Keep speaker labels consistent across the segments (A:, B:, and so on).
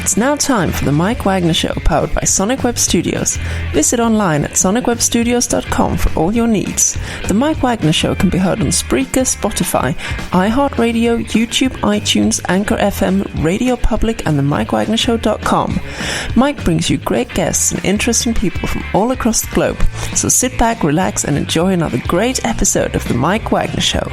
A: It's now time for the Mike Wagner Show, powered by Sonic Web Studios. Visit online at sonicwebstudios.com for all your needs. The Mike Wagner Show can be heard on Spreaker, Spotify, iHeartRadio, YouTube, iTunes, Anchor FM, Radio Public, and the MikeWagnerShow.com. Mike brings you great guests and interesting people from all across the globe. So sit back, relax, and enjoy another great episode of the Mike Wagner Show.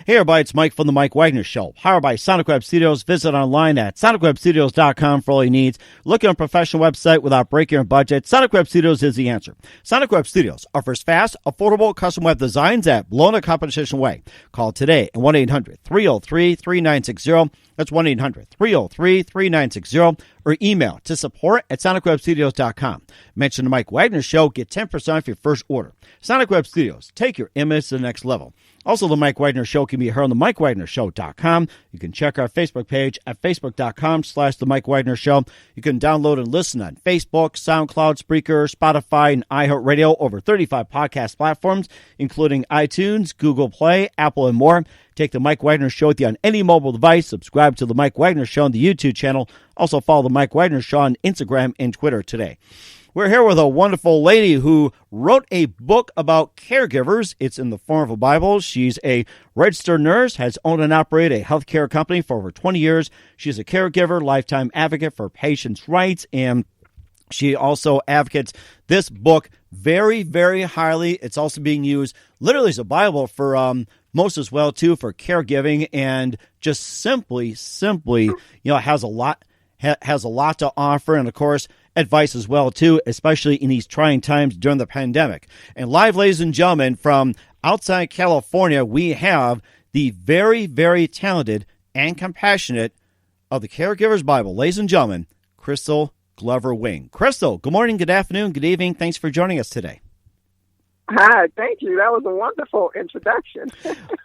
B: Hey everybody, it's Mike from the Mike Wagner Show, powered by Sonic Web Studios. Visit online at sonicwebstudios.com for all your needs. Look at a professional website without breaking your budget. Sonic Web Studios is the answer. Sonic Web Studios offers fast, affordable custom web designs at below the competition way. Call today at 1-800-303-3960. That's 1-800-303-3960. Or email to support at sonicwebstudios.com. Mention the Mike Wagner Show. Get 10% off your first order. Sonic Web Studios. Take your image to the next level. Also, the Mike Wagner Show can be heard on the MikeWagnerShow.com. You can check our Facebook page at Facebook.com/The Mike Wagner Show. You can download and listen on Facebook, SoundCloud, Spreaker, Spotify, and iHeartRadio, over 35 podcast platforms, including iTunes, Google Play, Apple, and more. Take the Mike Wagner Show with you on any mobile device. Subscribe to the Mike Wagner Show on the YouTube channel. Also follow the Mike Wagner Show on Instagram and Twitter today. We're here with a wonderful lady who wrote a book about caregivers. It's in the form of a Bible. She's a registered nurse, has owned and operated a healthcare company for over 20 years. She's a caregiver, lifetime advocate for patients' rights, and she also advocates this book very, very highly. It's also being used literally as a Bible for most as well, too, for caregiving, and just simply, has a lot to offer. And, of course, advice as well, too, especially in these trying times during the pandemic. And live, ladies and gentlemen, from outside California, we have the very, very talented and compassionate of the Caregivers Bible, ladies and gentlemen, Kristal Glover-Wing. Kristal, good morning, good afternoon, good evening. Thanks for joining us today.
C: Hi, thank you. That was a wonderful introduction.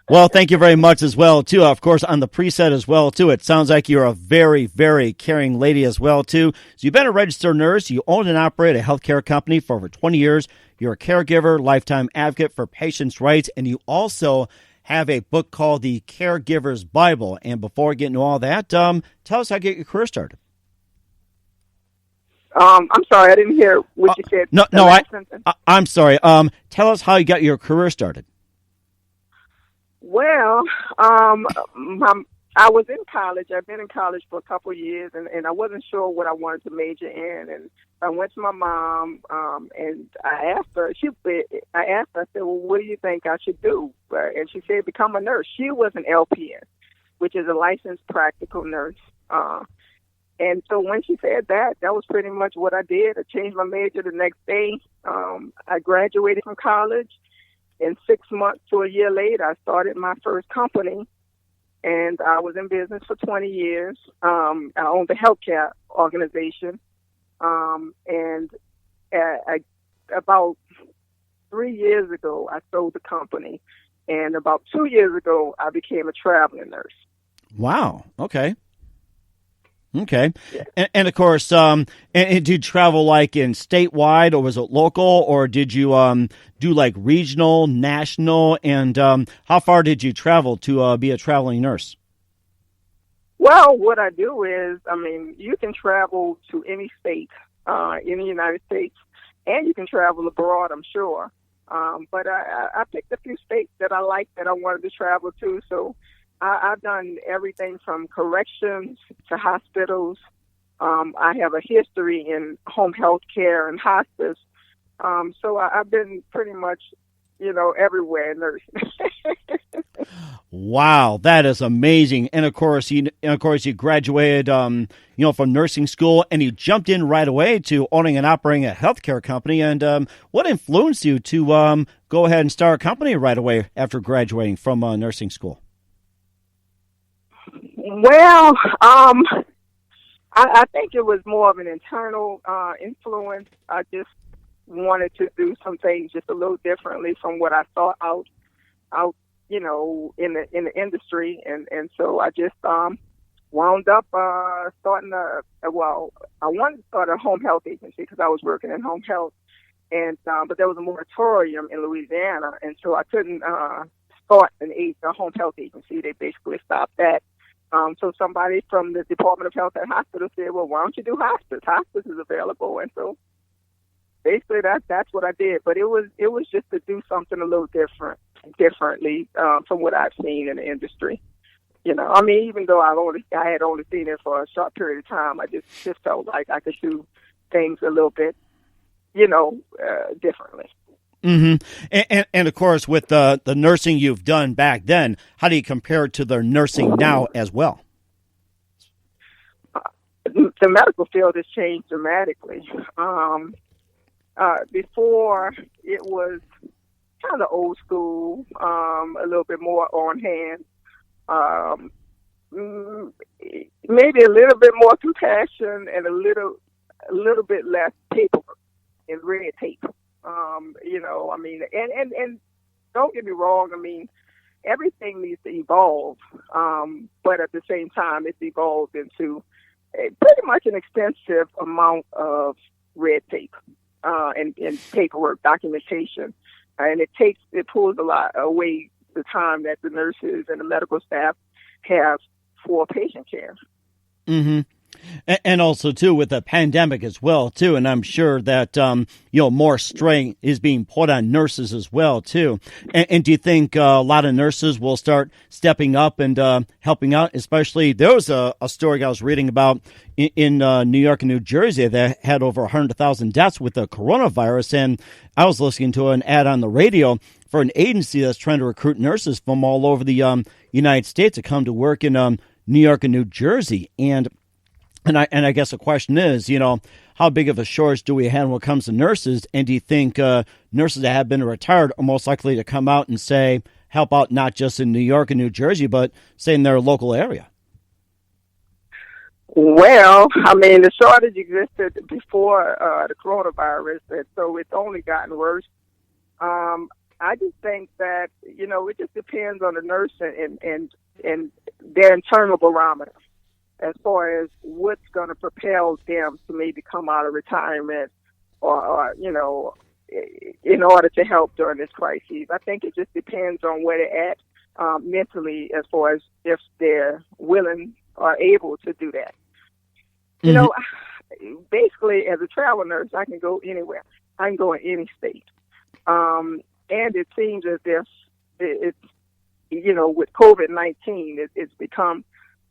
B: Well, thank you very much as well, too. Of course, on the preset as well, too. It sounds like you're a very, very caring lady as well, too. So you've been a registered nurse. You own and operate a healthcare company for over 20 years. You're a caregiver, lifetime advocate for patients' rights, and you also have a book called the Caregivers Bible. And before getting to all that, tell us how to get your career started.
C: I'm sorry, I didn't hear what you said.
B: I'm sorry. Tell us how you got your career started.
C: Well, I was in college. I've been in college for a couple of years, and I wasn't sure what I wanted to major in. And I went to my mom, and I asked her. I said, "Well, what do you think I should do?" And she said, "Become a nurse." She was an LPN, which is a licensed practical nurse. And so when she said that was pretty much what I did. I changed my major the next day. I graduated from college. And 6 months to a year later, I started my first company. And I was in business for 20 years. I owned a healthcare organization. About 3 years ago, I sold the company. And about 2 years ago, I became a traveling nurse.
B: Wow. Okay. Yeah. And of course, and did you travel like in statewide, or was it local, or did you do like regional, national, and how far did you travel to be a traveling nurse?
C: Well, what I do is, you can travel to any state in the United States, and you can travel abroad, I'm sure. But I picked a few states that I liked that I wanted to travel to, so I've done everything from corrections to hospitals. I have a history in home health care and hospice. So I've been pretty much, everywhere in nursing.
B: Wow, that is amazing. And of course, you graduated, from nursing school, and you jumped in right away to owning and operating a healthcare company. And what influenced you to go ahead and start a company right away after graduating from nursing school?
C: Well, I think it was more of an internal influence. I just wanted to do some things just a little differently from what I thought out, in the industry, and so I just wound up starting I wanted to start a home health agency because I was working in home health, and but there was a moratorium in Louisiana, and so I couldn't start a home health agency. They basically stopped that. So somebody from the Department of Health at hospital said, well, why don't you do hospice? Hospice is available. And so basically that's what I did. But it was just to do something a little differently from what I've seen in the industry. You know, I mean, even though I had only seen it for a short period of time, I just felt like I could do things a little bit, differently.
B: Mm-hmm. And of course, with the nursing you've done back then, how do you compare it to the nursing now as well?
C: The medical field has changed dramatically. Before, it was kind of old school, a little bit more on hand, maybe a little bit more compassion, and a little bit less paperwork and red tape. I mean, and don't get me wrong. I mean, everything needs to evolve, but at the same time, it's evolved into pretty much an extensive amount of red tape and paperwork documentation, and it pulls a lot away the time that the nurses and the medical staff have for patient care.
B: Mm-hmm. And also, too, with the pandemic as well, too, and I'm sure that, more strain is being put on nurses as well, too. And do you think a lot of nurses will start stepping up and helping out? Especially, there was a story I was reading about in New York and New Jersey that had over 100,000 deaths with the coronavirus, and I was listening to an ad on the radio for an agency that's trying to recruit nurses from all over the United States to come to work in New York and New Jersey, And I guess the question is, how big of a shortage do we have when it comes to nurses? And do you think nurses that have been retired are most likely to come out and say, help out not just in New York and New Jersey, but say in their local area?
C: Well, I mean, the shortage existed before the coronavirus, and so it's only gotten worse. I just think that, it just depends on the nurse and their internal barometer, as far as what's going to propel them to maybe come out of retirement or in order to help during this crisis. I think it just depends on where they're at mentally, as far as if they're willing or able to do that.
B: Mm-hmm.
C: Basically, as a travel nurse, I can go anywhere. I can go in any state. And it seems as if it's, with COVID-19, it's become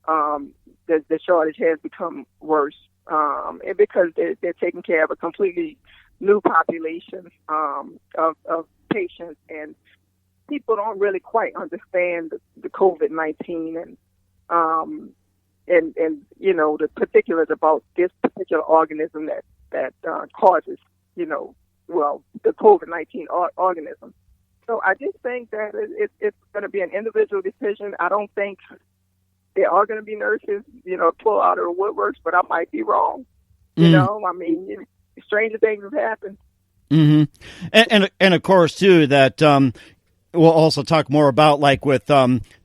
C: the shortage has become worse, and because they're taking care of a completely new population of patients, and people don't really quite understand the COVID-19 and the particulars about this particular organism that causes the COVID-19 organism. So I just think that it's going to be an individual decision. I don't think there are going to be nurses, pull out of the woodworks, but I might be wrong. I mean, stranger things have happened.
B: Mm-hmm. And of course, too, that we'll also talk more about, like with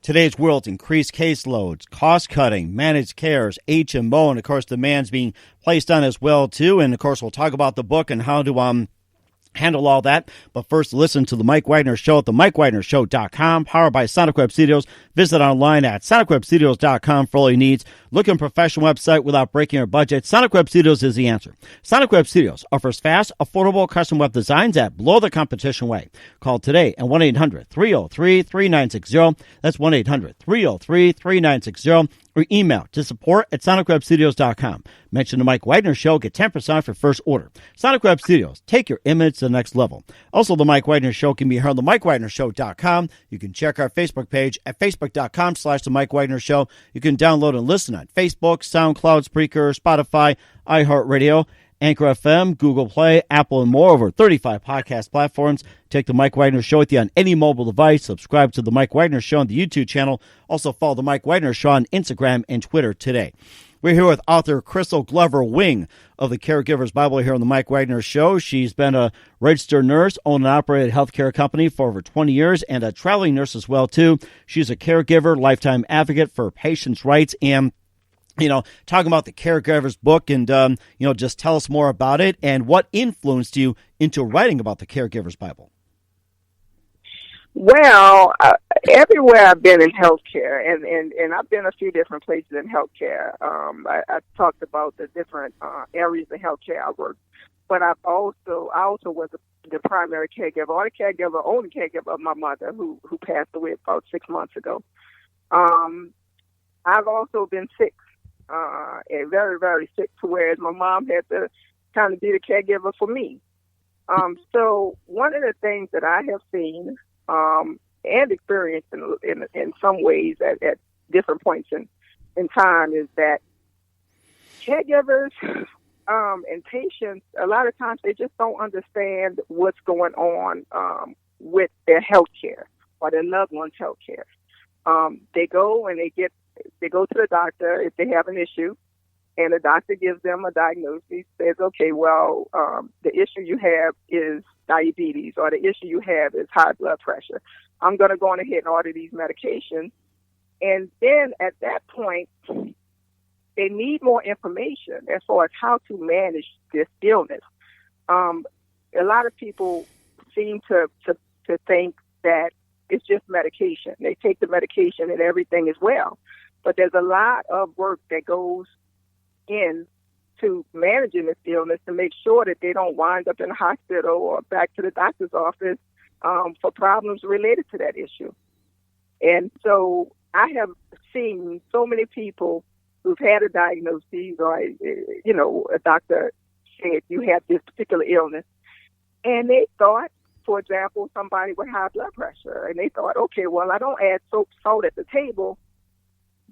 B: today's world, increased caseloads, cost cutting, managed cares, HMO, and of course, demands being placed on as well, too. And of course, we'll talk about the book and how to handle all that. But first, listen to the Mike Wagner Show at themikewagnershow.com, powered by Sonic Web Studios. Visit online at sonicwebstudios.com for all your needs. Looking for a professional website without breaking your budget? Sonic Web Studios is the answer. Sonic Web Studios offers fast, affordable custom web designs at below the competition way. Call today at 1-800-303-3960. That's 1-800-303-3960. Or email to support@sonicwebstudios.com. Mention the Mike Wagner Show. Get 10% off your first order. Sonic Web Studios. Take your image to the next level. Also, the Mike Wagner Show can be heard on themikewagnershow.com. You can check our Facebook page at facebook.com/the Mike Wagner Show. You can download and listen on Facebook, SoundCloud, Spreaker, Spotify, iHeartRadio, Anchor FM, Google Play, Apple, and more. Over 35 podcast platforms. Take the Mike Wagner Show with you on any mobile device. Subscribe to the Mike Wagner Show on the YouTube channel. Also follow the Mike Wagner Show on Instagram and Twitter today. We're here with author Kristal Glover-Wing of the Caregivers Bible here on the Mike Wagner Show. She's been a registered nurse, owned and operated a healthcare company for over 20 years, and a traveling nurse as well, too. She's a caregiver, lifetime advocate for patients' rights, and talking about the Caregivers book and, just tell us more about it and what influenced you into writing about the Caregivers Bible.
C: Well, everywhere I've been in healthcare, and I've been a few different places in healthcare. I talked about the different areas of healthcare I worked, but I also was the primary caregiver, or the only caregiver of my mother, who passed away about 6 months ago. I've also been sick, and very, very sick, to where my mom had to kind of be the caregiver for me. So one of the things that I have seen and experienced in some ways at different points in time is that caregivers and patients, a lot of times they just don't understand what's going on with their health care or their loved one's health care. They go and they go to the doctor if they have an issue, and the doctor gives them a diagnosis, says, okay, well, the issue you have is diabetes, or the issue you have is high blood pressure. I'm going to go on ahead and order these medications. And then at that point, they need more information as far as how to manage this illness. A lot of people seem to think that it's just medication. They take the medication and everything is well. But there's a lot of work that goes into managing this illness to make sure that they don't wind up in the hospital or back to the doctor's office for problems related to that issue. And so I have seen so many people who've had a diagnosis, or, a doctor said you have this particular illness, and they thought, for example, somebody with high blood pressure, and they thought, okay, well, I don't add salt at the table,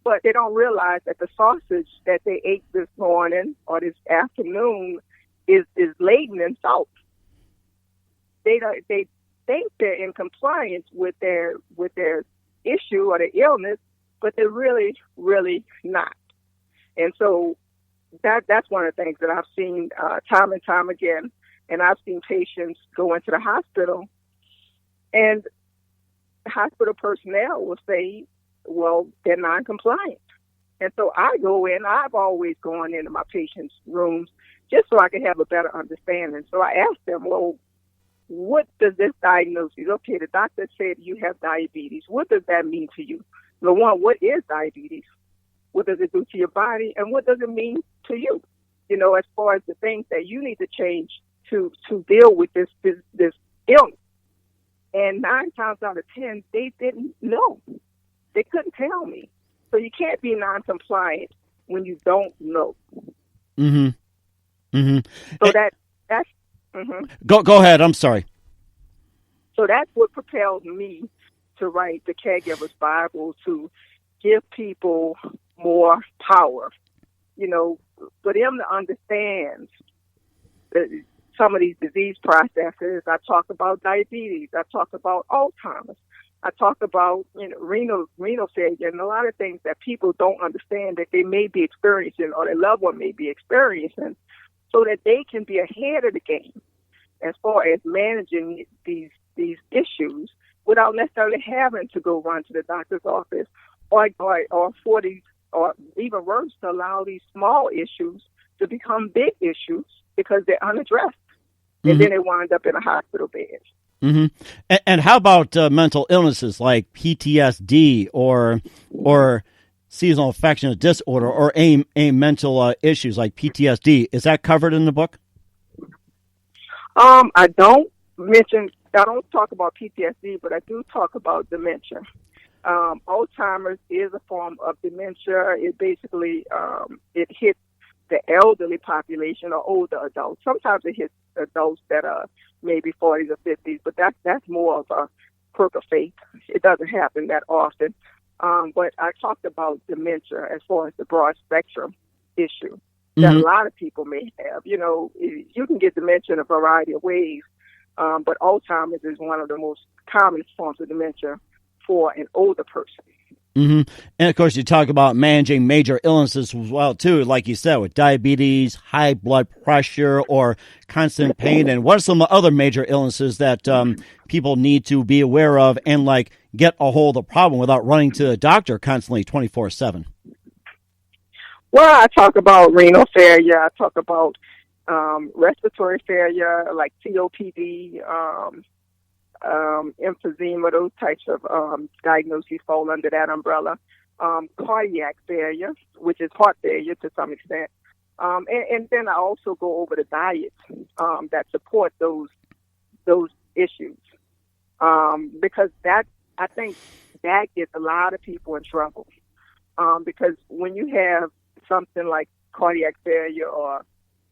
C: but they don't realize that the sausage that they ate this morning or this afternoon is laden in salt. They think they're in compliance with their issue or their illness, but they're really, really not. And so that's one of the things that I've seen time and time again. And I've seen patients go into the hospital, and hospital personnel will say, well, they're non-compliant. And so I've always gone into my patients' rooms just so I can have a better understanding. So I asked them, well, what does this diagnosis? Okay, the doctor said you have diabetes. What does that mean to you? Number one, what is diabetes? What does it do to your body? And what does it mean to you? As far as the things that you need to change to deal with this illness. And 9 times out of 10, they didn't know. They couldn't tell me. So you can't be non-compliant when you don't know.
B: Mm-hmm. Mm-hmm.
C: So that's mm-hmm.
B: Go ahead. I'm sorry.
C: So that's what propelled me to write the Caregivers Bible, to give people more power, for them to understand some of these disease processes. I talk about diabetes. I talk about Alzheimer's. I talk about renal failure, and a lot of things that people don't understand that they may be experiencing or their loved one may be experiencing, so that they can be ahead of the game as far as managing these issues without necessarily having to go run to the doctor's office or even worse, to allow these small issues to become big issues because they're unaddressed. And
B: Mm-hmm.
C: then they wind up in a hospital bed.
B: Mm-hmm. And how about mental illnesses like PTSD or seasonal affective disorder or mental issues like PTSD? Is that covered in the book?
C: I don't talk about PTSD, but I do talk about dementia. Alzheimer's is a form of dementia. It basically it hits the elderly population or older adults. Sometimes it hits adults that are maybe 40s or 50s, but that's more of a quirk of fate. It doesn't happen that often. But I talked about dementia as far as the broad spectrum issue that a lot of people may have. You can get dementia in a variety of ways, but Alzheimer's is one of the most common forms of dementia for an older person.
B: Mm-hmm. And, of course, you talk about managing major illnesses as well, too, like you said, with diabetes, high blood pressure, or constant pain. And what are some other major illnesses that people need to be aware of and, get a hold of the problem without running to the doctor constantly 24/7?
C: Well, I talk about renal failure. I talk about respiratory failure, like COPD, emphysema. Those types of diagnoses fall under that umbrella. Cardiac failure, which is heart failure to some extent. And then I also go over the diets that support those issues, because I think that gets a lot of people in trouble. Because when you have something like cardiac failure or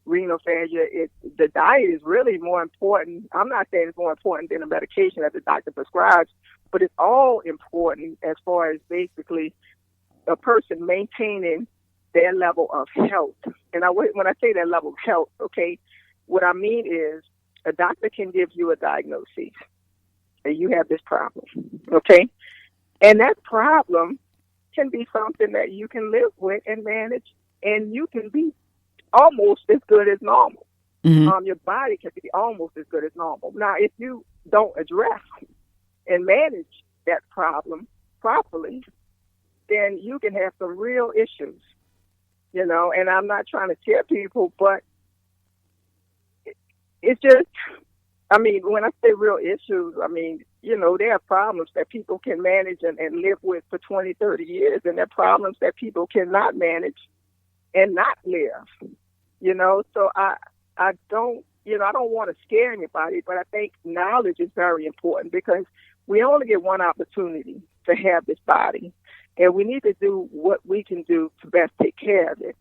C: renal failure, the diet is really more important. I'm not saying it's more important than the medication that the doctor prescribes, but it's all important as far as basically a person maintaining their level of health. And when I say that level of health, okay, what I mean is a doctor can give you a diagnosis and you have this problem, okay? And that problem can be something that you can live with and manage, and you can be almost as good as normal.
B: Mm-hmm.
C: Your body can be almost as good as normal. Now, if you don't address and manage that problem properly, then you can have some real issues, and I'm not trying to scare people, but it's just, when I say real issues, there are problems that people can manage and live with for 20, 30 years, and there are problems that people cannot manage and not live, So I don't want to scare anybody, but I think knowledge is very important, because we only get one opportunity to have this body, and we need to do what we can do to best take care of it.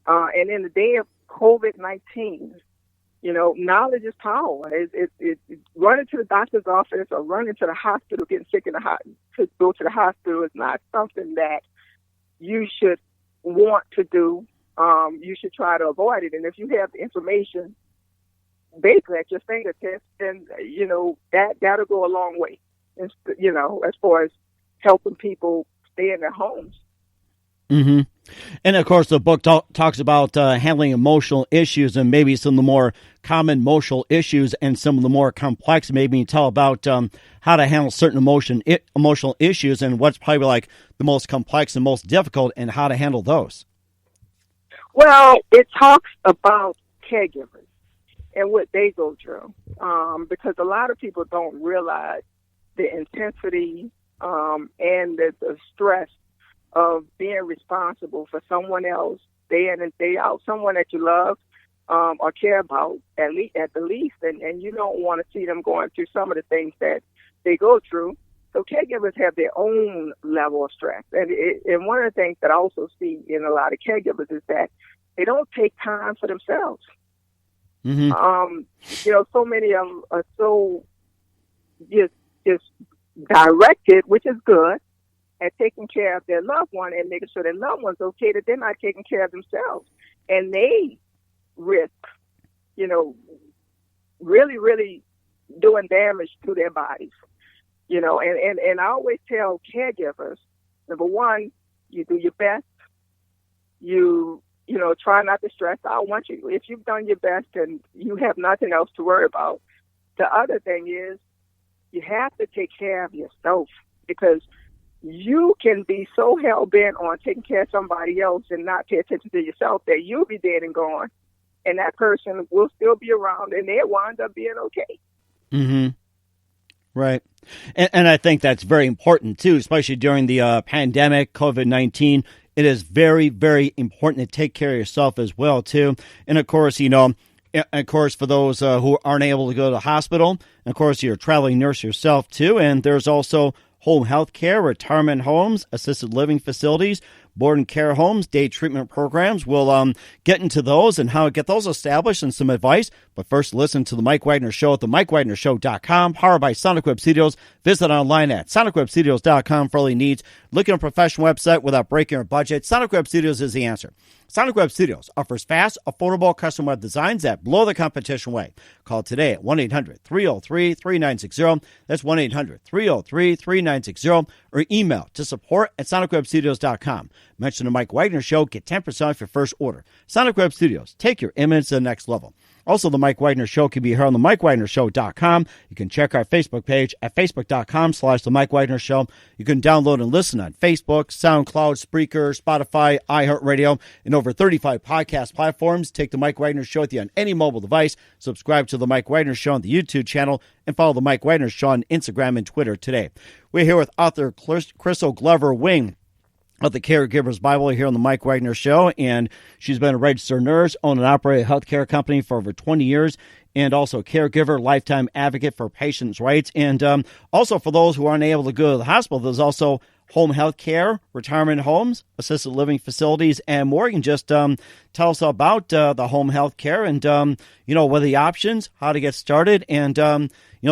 C: And in the day of COVID-19, knowledge is power. It's running to the doctor's office or running to the hospital, getting sick to go to the hospital is not something that you should want to do. You should try to avoid it. And if you have the information basically at your fingertips, then, that'll go a long way, as far as helping people stay in their homes.
B: Mm-hmm. And, of course, the book talks about handling emotional issues and maybe some of the more common emotional issues and some of the more complex. Maybe you tell about how to handle certain emotional issues and what's probably like the most complex and most difficult and how to handle those.
C: Well, it talks about caregivers and what they go through, because a lot of people don't realize the intensity and the stress of being responsible for someone else day in and day out, someone that you love or care about at the least, and you don't want to see them going through some of the things that they go through. So caregivers have their own level of stress, and one of the things that I also see in a lot of caregivers is that they don't take time for themselves.
B: Mm-hmm.
C: So many of them are so just directed, which is good, at taking care of their loved one and making sure their loved one's okay, that they're not taking care of themselves. And they risk, really, really doing damage to their bodies. And I always tell caregivers, number one, you do your best. You try not to stress out. Once if you've done your best and you have nothing else to worry about, the other thing is you have to take care of yourself, because you can be so hell-bent on taking care of somebody else and not pay attention to yourself that you'll be dead and gone, and that person will still be around, and they'll wind up being okay.
B: Mm-hmm. Right. And I think that's very important, too, especially during the pandemic, COVID-19. It is very, very important to take care of yourself as well, too. And, of course, for those who aren't able to go to the hospital, and of course, you're a traveling nurse yourself, too. And there's also home health care, retirement homes, assisted living facilities, board and care homes, day treatment programs. We'll get into those and how to get those established and some advice. But first, listen to The Mike Wagner Show at themikewagnershow.com, powered by Sonic Web Studios. Visit online at sonicwebstudios.com for all your needs. Look at a professional website without breaking your budget. Sonic Web Studios is the answer. Sonic Web Studios offers fast, affordable custom web designs that blow the competition away. Call today at 1-800-303-3960. That's 1-800-303-3960. Or email to support@sonicwebstudios.com. Mention the Mike Wagner Show. Get 10% off your first order. Sonic Web Studios. Take your image to the next level. Also, the Mike Wagner Show can be heard on the MikeWagnerShow.com. You can check our Facebook page at Facebook.com/The Mike Wagner Show. You can download and listen on Facebook, SoundCloud, Spreaker, Spotify, iHeartRadio, and over 35 podcast platforms. Take the Mike Wagner Show with you on any mobile device. Subscribe to the Mike Wagner Show on the YouTube channel and follow the Mike Wagner Show on Instagram and Twitter today. We're here with author Kristal Glover-Wing of the Caregivers Bible here on the Mike Wagner Show, and she's been a registered nurse, owned and operated a healthcare company for over 20 years, and also a caregiver, lifetime advocate for patients' rights. And also for those who aren't able to go to the hospital, there's also home health care, retirement homes, assisted living facilities, and more. You can just tell us about the home health care and, what are the options, how to get started, and,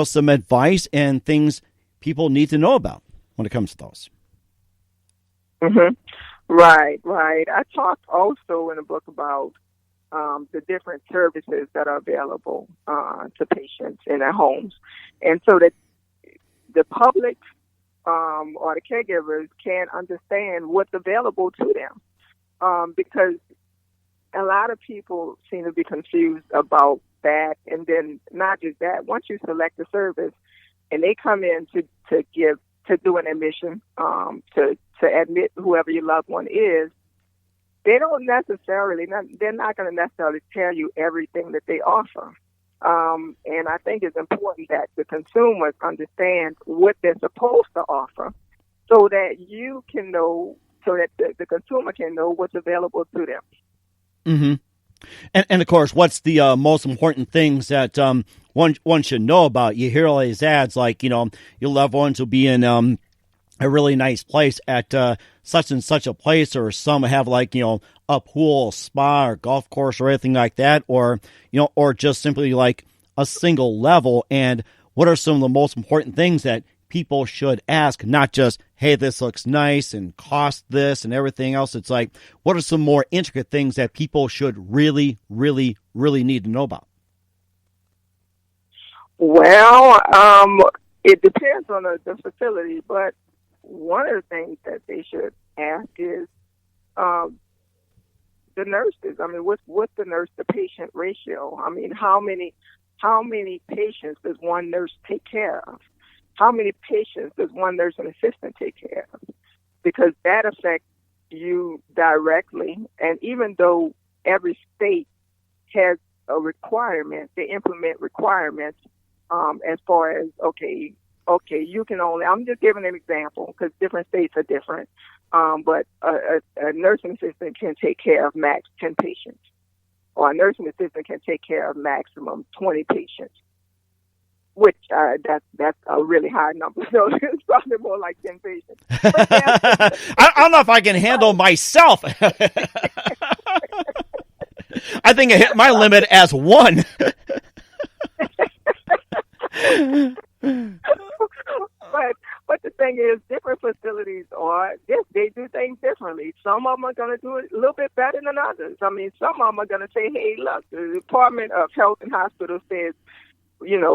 B: some advice and things people need to know about when it comes to those.
C: Mm-hmm. Right. I talked also in the book about the different services that are available to patients in their homes. And so that the public or the caregivers can understand what's available to them. Because a lot of people seem to be confused about that. And then not just that, once you select a service and they come in to do an admission, to admit whoever your loved one is, they're not going to necessarily tell you everything that they offer. And I think it's important that the consumers understand what they're supposed to offer so that you can know, so that the consumer can know what's available to them.
B: Mm-hmm. And of course, what's the most important things that one should know about? You hear all these ads like, your loved ones will be in a really nice place at such and such a place, or some have a pool, spa, or golf course, or anything like that, or just simply like a single level. And what are some of the most important things that people should ask? Not just, hey, this looks nice and cost this and everything else. It's like, what are some more intricate things that people should really, really, really need to know about?
C: Well, it depends on the facility, but one of the things that they should ask is the nurses. I mean, what's the nurse-to-patient ratio? I mean, how many patients does one nurse take care of? How many patients does one nursing assistant take care of? Because that affects you directly. And even though every state has a requirement, they implement requirements as far as, okay, you can only, I'm just giving an example because different states are different, but a nursing assistant can take care of max 10 patients, or a nursing assistant can take care of maximum 20 patients, which that's a really high number, so it's probably more like 10 patients.
B: I don't know if I can handle myself. I think I hit my limit as one. But
C: the thing is, different facilities they do things differently. Some of them are going to do it a little bit better than others. I mean, some of them are going to say, hey, look, the Department of Health and Hospitals says,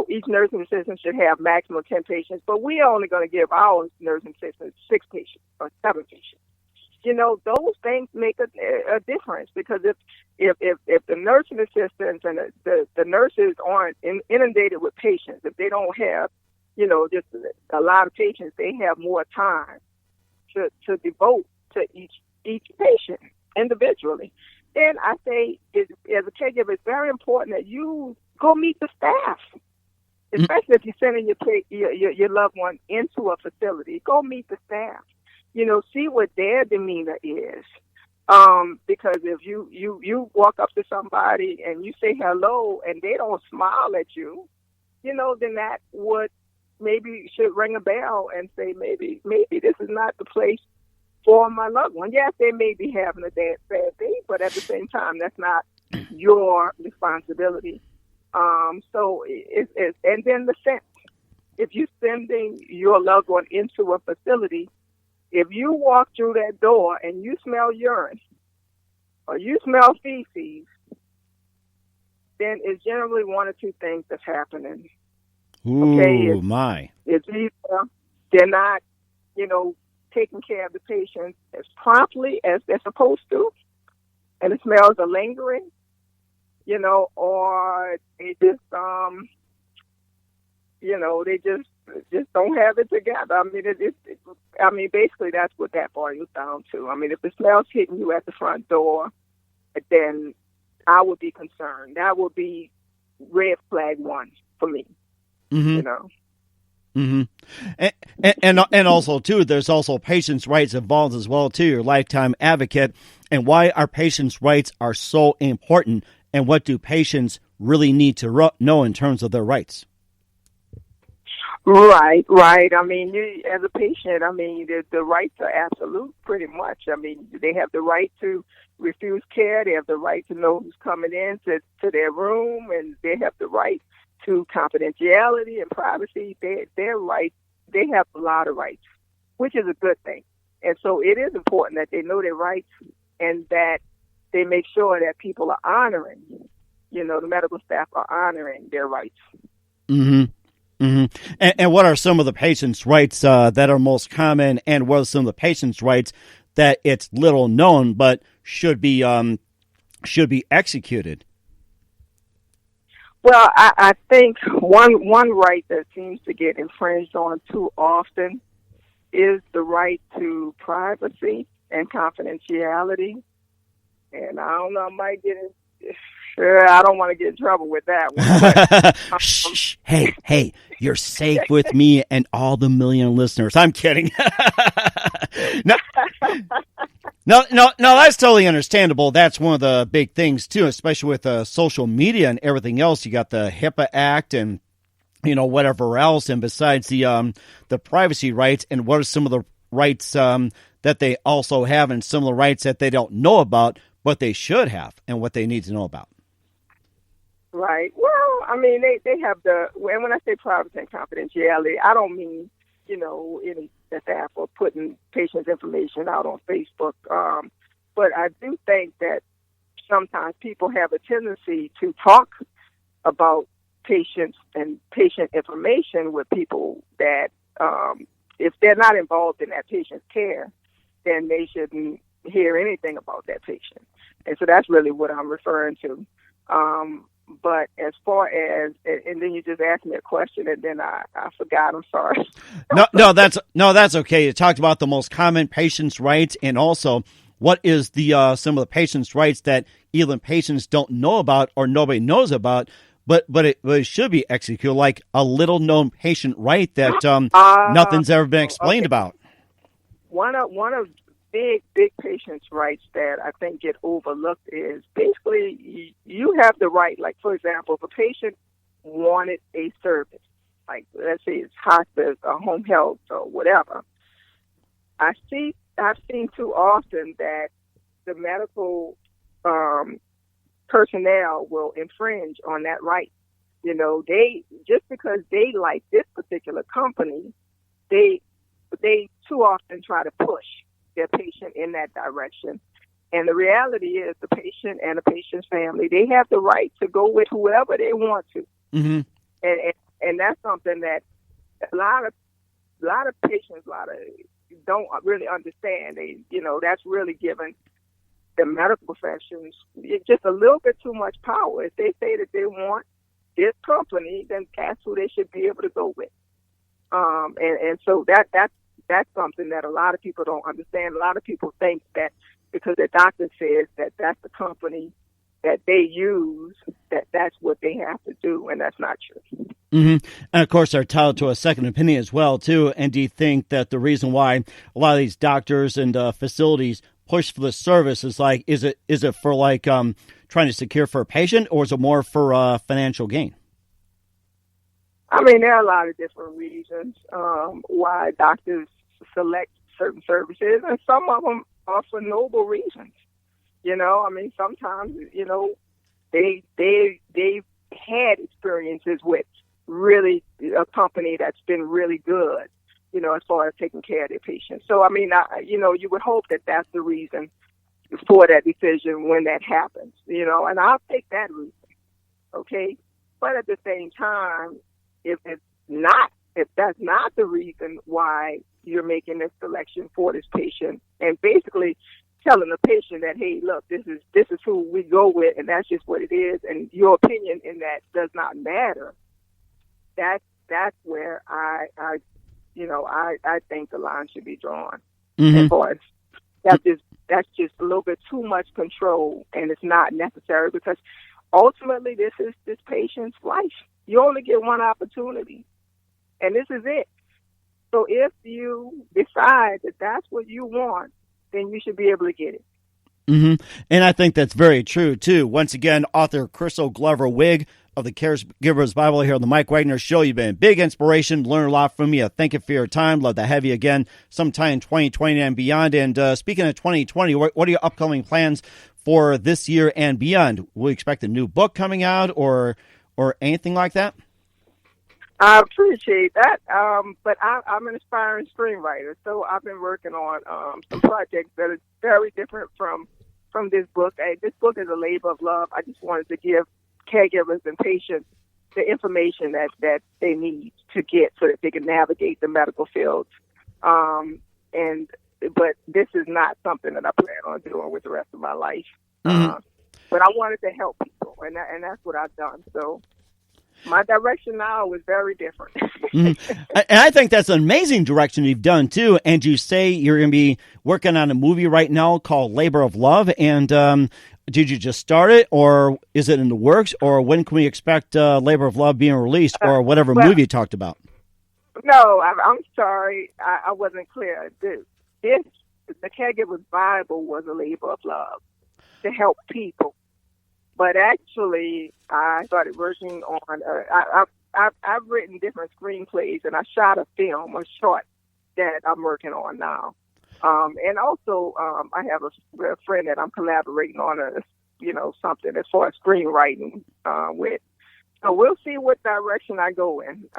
C: each nursing assistant should have maximum 10 patients, but we're only going to give our nursing assistants 6 patients or 7 patients. Those things make a difference, because if the nursing assistants and the nurses aren't inundated with patients, if they don't have, just a lot of patients, they have more time to devote to each patient individually. Then I say, as a caregiver, it's very important that you go meet the staff, especially if you're sending your loved one into a facility. Go meet the staff. See what their demeanor is. Because if you walk up to somebody and you say hello and they don't smile at you, then that would maybe should ring a bell and say, maybe this is not the place for my loved one. Yes, they may be having a bad day, but at the same time, that's not your responsibility. So and then the scent. If you're sending your loved one into a facility, if you walk through that door and you smell urine or you smell feces, then it's generally one or two things that's happening.
B: Ooh, my.
C: It's either they're not, taking care of the patient as promptly as they're supposed to, and the smells are lingering, or they just, they just don't have it together. I mean, basically that's what that boils down to. I mean, if the smell's hitting you at the front door, then I would be concerned. That would be red flag one for me.
B: Mm-hmm. And also too, there's also patients' rights involved as well too. Your lifetime advocate, and why our patients' rights are so important, and what do patients really need to know in terms of their rights?
C: Right. I mean, you, as a patient, I mean, the rights are absolute, pretty much. I mean, they have the right to refuse care. They have the right to know who's coming in to their room, and they have the right to confidentiality and privacy. Their rights, they have a lot of rights, which is a good thing. And so it is important that they know their rights and that they make sure that people are honoring, the medical staff are honoring their rights.
B: Mm-hmm. Mm-hmm. And what are some of the patients' rights that are most common, and what are some of the patients' rights that it's little known but should be executed?
C: Well, I think one right that seems to get infringed on too often is the right to privacy and confidentiality. And I don't know, I might get in. I don't want to get in trouble with that one. But,
B: Shh. Hey, you're safe with me and all the million listeners. I'm kidding. No, that's totally understandable. That's one of the big things, too, especially with social media and everything else. You got the HIPAA Act and, whatever else. And besides the privacy rights, and what are some of the rights that they also have, and some of the rights that they don't know about, but they should have, and what they need to know about.
C: Right. Well, I mean, they have and when I say privacy and confidentiality, I don't mean, any staff or putting patients' information out on Facebook. But I do think that sometimes people have a tendency to talk about patients and patient information with people that, if they're not involved in that patient's care, then they shouldn't hear anything about that patient. And so that's really what I'm referring to. But as far as, and then you just asked me a question, and then I forgot. I'm sorry.
B: No, that's okay. You talked about the most common patients' rights, and also what is the some of the patients' rights that even patients don't know about or nobody knows about, but it should be executed, like a little known patient right that nothing's ever been explained about. One
C: of big patients' rights that I think get overlooked is basically you have the right, like, for example, if a patient wanted a service, like let's say it's hospice or home health or whatever, I've seen too often that the medical personnel will infringe on that right. They, just because they like this particular company, they too often try to push their patient in that direction. And the reality is the patient and the patient's family, they have the right to go with whoever they want to.
B: Mm-hmm.
C: And that's something that a lot of patients don't really understand. That's really given the medical professions just a little bit too much power. If they say that they want this company, then that's who they should be able to go with. And so that's something that a lot of people don't understand. A lot of people think that because the doctor says that that's the company that they use, that's what they have to do, and that's not true.
B: Mm-hmm. And, of course, they're entitled to a second opinion as well, too. And do you think that the reason why a lot of these doctors and facilities push for the service is like, is it for like trying to secure for a patient, or is it more for financial gain?
C: I mean, there are a lot of different reasons why doctors select certain services, and some of them are for noble reasons. I mean, sometimes, they've had experiences with really a company that's been really good, as far as taking care of their patients. So, I mean, you would hope that that's the reason for that decision when that happens, and I'll take that reason, okay? But at the same time, if that's not the reason why you're making this selection for this patient, and basically telling the patient that, hey, look, this is who we go with, and that's just what it is, and your opinion in that does not matter. That's where I think the line should be drawn. As far as that's just a little bit too much control, and it's not necessary, because ultimately this is this patient's life. You only get one opportunity, and this is it. So if you decide that that's what you want, then you should be able to get it.
B: And I think that's very true, too. Once again, author Kristal Glover-Wing of the Caregivers Bible here on the Mike Wagner Show. You've been a big inspiration. Learn a lot from you. Thank you for your time. Love to have you again sometime in 2020 and beyond. And speaking of 2020, what are your upcoming plans for this year and beyond? Will we expect a new book coming out or anything like that?
C: I appreciate that, but I'm an aspiring screenwriter, so I've been working on some projects that are very different from this book. This book is a labor of love. I just wanted to give caregivers and patients the information that they need to get so that they can navigate the medical fields. But this is not something that I plan on doing with the rest of my life. But I wanted to help people, and that's what I've done. So my direction now is very different.
B: And I think that's an amazing direction you've done, too. And you say you're going to be working on a movie right now called Labor of Love. And did you just start it, or is it in the works, or when can we expect Labor of Love being released, or whatever movie you talked about?
C: No, I'm sorry. I wasn't clear. The Caregivers Bible was a labor of love to help people. But actually, I started working on, I've written different screenplays, and I shot a short that I'm working on now. And also, I have a friend that I'm collaborating on, something as far as screenwriting with. So we'll see what direction I go in.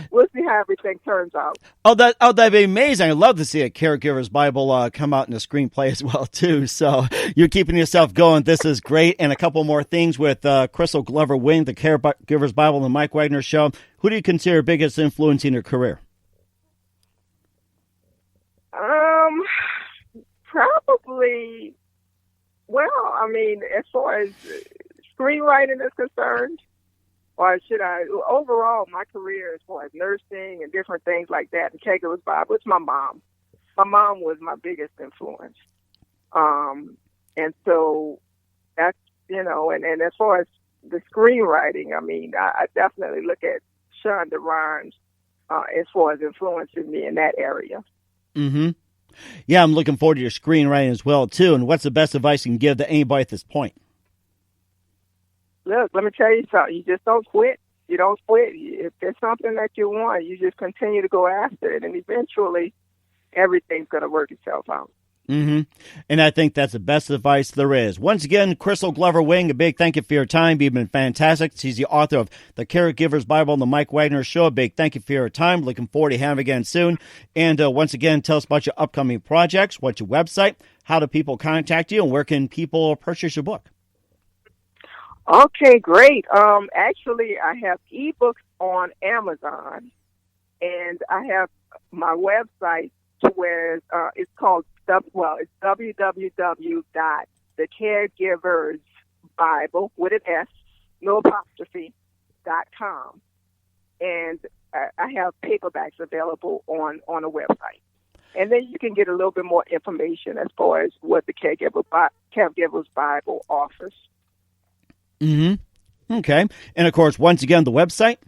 C: We'll see how everything turns out.
B: That'd be amazing. I'd love to see a Caregivers Bible come out in a screenplay as well, too. So you're keeping yourself going. This is great. And a couple more things with Kristal Glover-Wing, the Caregivers Bible, and the Mike Wagner Show. Who do you consider biggest influence in your career?
C: Probably, as far as screenwriting is concerned, or should I, overall, my career as far as nursing and different things like that, the Caregivers Bible, it's my mom. My mom was my biggest influence. And so that's, and as far as the screenwriting, I definitely look at Shonda Rhimes as far as influencing me in that area.
B: Yeah, I'm looking forward to your screenwriting as well, too. And what's the best advice you can give to anybody at this point?
C: Look, let me tell you something. You just don't quit. You don't quit. If there's something that you want, you just continue to go after it, and eventually everything's going to work itself out.
B: And I think that's the best advice there is. Once again, Kristal Glover-Wing, a big thank you for your time. You've been fantastic. She's the author of the Caregivers Bible and the Mike Wagner Show. A big thank you for your time. Looking forward to having you again soon. And once again, tell us about your upcoming projects, what's your website, how do people contact you, and where can people purchase your book?
C: Okay, great. Actually, I have ebooks on Amazon, and I have my website where it's called, it's www.thecaregiversbible, with an S, no apostrophe, .com. And I have paperbacks available on the website. And then you can get a little bit more information as far as what the Caregivers Bible offers.
B: Okay. And, of course, once again, the website?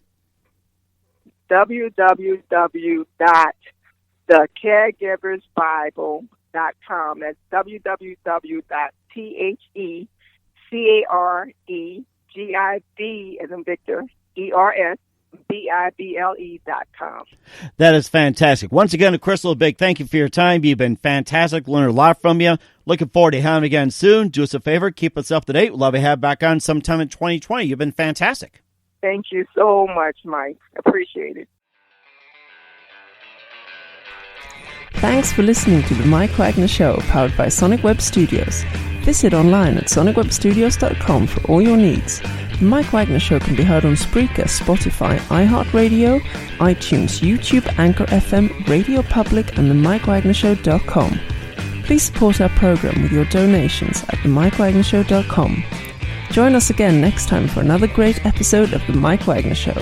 C: www.thecaregiversbible.com. That's www.thecaregiversbible, as in Victor, ERSBIBLE.com.
B: That is fantastic. Once again, Kristal, a big thank you for your time. You've been fantastic. Learned a lot from you. Looking forward to having you again soon. Do us a favor. Keep us up to date. We'd love to have you back on sometime in 2020. You've been fantastic.
C: Thank you so much, Mike. Appreciate it.
A: Thanks for listening to the Mike Wagner Show, powered by Sonic Web Studios. Visit online at sonicwebstudios.com for all your needs. The Mike Wagner Show can be heard on Spreaker, Spotify, iHeartRadio, iTunes, YouTube, Anchor FM, Radio Public, and themikewagnershow.com. Please support our program with your donations at themikewagnershow.com. Join us again next time for another great episode of The Mike Wagner Show.